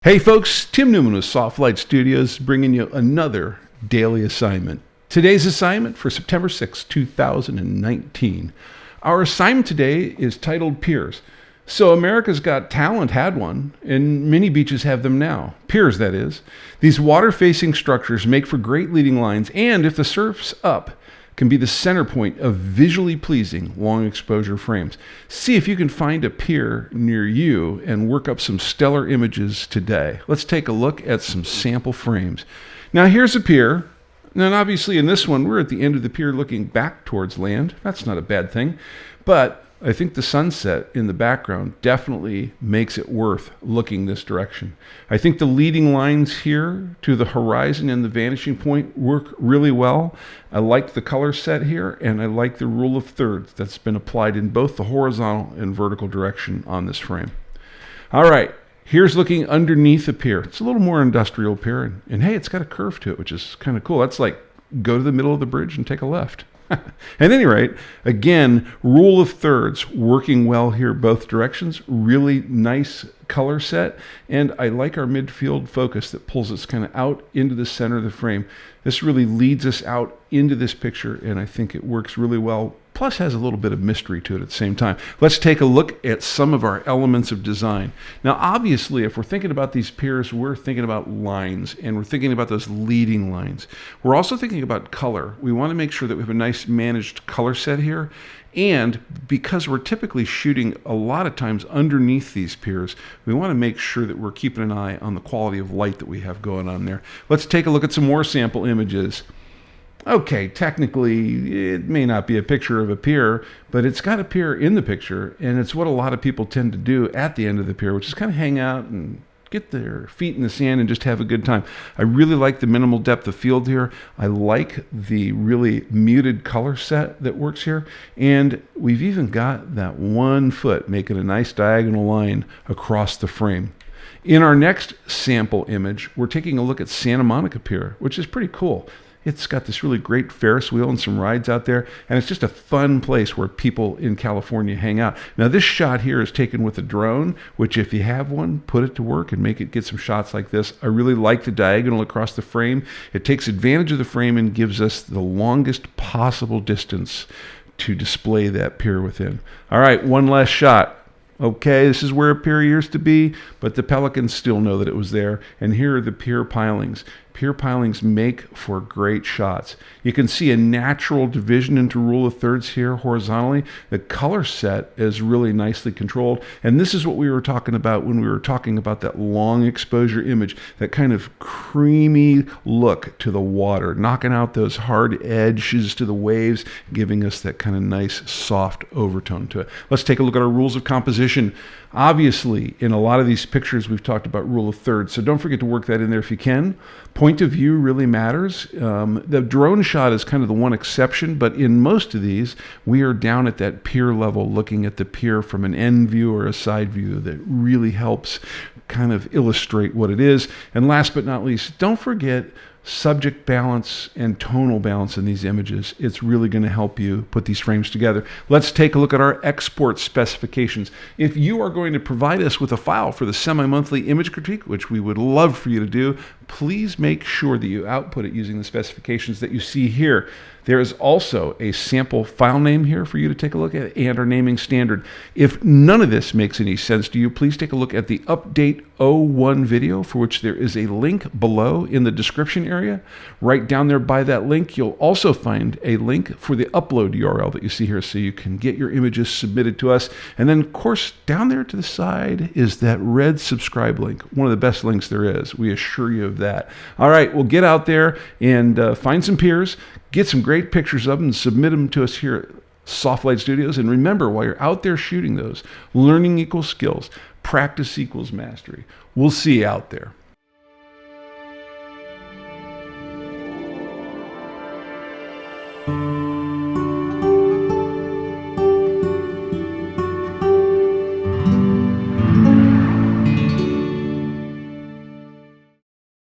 Hey folks, Tim Newman with Soft Lite Studios bringing you another daily assignment. Today's assignment for September 6, 2019. Our assignment today is titled Piers. So America's Got Talent had one, and many beaches have them now. Piers, that is. These water-facing structures make for great leading lines, and if the surf's up, can be the center point of visually pleasing long exposure frames. See if you can find a pier near you and work up some stellar images today. Let's take a look at some sample frames. Now here's a pier. Now obviously in this one, we're at the end of the pier looking back towards land. That's not a bad thing. But I think the sunset in the background definitely makes it worth looking this direction. I think the leading lines here to the horizon and the vanishing point work really well. I like the color set here, and I like the rule of thirds that's been applied in both the horizontal and vertical direction on this frame. All right, here's looking underneath the pier. It's a little more industrial pier, and hey, it's got a curve to it, which is kind of cool. That's like go to the middle of the bridge and take a left. At any rate, again, rule of thirds working well here both directions. Really nice color set, and I like our midfield focus that pulls us kind of out into the center of the frame. This really leads us out into this picture, and I think it works really well, plus has a little bit of mystery to it at the same time. Let's take a look at some of our elements of design. Now obviously if we're thinking about these piers, we're thinking about lines, and we're thinking about those leading lines. We're also thinking about color. We want to make sure that we have a nice managed color set here, and because we're typically shooting a lot of times underneath these piers, we want to make sure that we're keeping an eye on the quality of light that we have going on there. Let's take a look at some more sample images. Okay, technically, it may not be a picture of a pier, but it's got a pier in the picture, and it's what a lot of people tend to do at the end of the pier, which is kind of hang out and get their feet in the sand and just have a good time. I really like the minimal depth of field here. I like the really muted color set that works here, and we've even got that 1 foot making a nice diagonal line across the frame. In our next sample image, we're taking a look at Santa Monica Pier, which is pretty cool. It's got this really great Ferris wheel and some rides out there, and it's just a fun place where people in California hang out. Now this shot here is taken with a drone, which if you have one, put it to work and make it get some shots like this. I really like the diagonal across the frame. It takes advantage of the frame and gives us the longest possible distance to display that pier within. All right, one last shot. Okay, this is where a pier used to be, but the pelicans still know that it was there. And here are the pier pilings. Pier pilings make for great shots. You can see a natural division into rule of thirds here horizontally. The color set is really nicely controlled. And this is what we were talking about when we were talking about that long exposure image, that kind of creamy look to the water, knocking out those hard edges to the waves, giving us that kind of nice soft overtone to it. Let's take a look at our rules of composition. Obviously, in a lot of these pictures, we've talked about rule of thirds, so don't forget to work that in there if you can. Point of view really matters. The drone shot is kind of the one exception, but in most of these, we are down at that pier level, looking at the pier from an end view or a side view that really helps kind of illustrate what it is. And last but not least, don't forget subject balance and tonal balance in these images. It's really going to help you put these frames together. Let's take a look at our export specifications. If you are going to provide us with a file for the semi-monthly image critique, which we would love for you to do, please make sure that you output it using the specifications that you see here. There is also a sample file name here for you to take a look at, and our naming standard. If none of this makes any sense to you, please take a look at the Update 01 video, for which there is a link below in the description area. Right down there by that link, you'll also find a link for the upload URL that you see here, so you can get your images submitted to us. And then, of course, down there to the side is that red subscribe link, one of the best links there is. We assure you of that. All right, well, get out there and find some piers, get some great pictures of them, and submit them to us here at Soft Lite Studios. And remember, while you're out there shooting those, learning equals skills, practice equals mastery. We'll see you out there.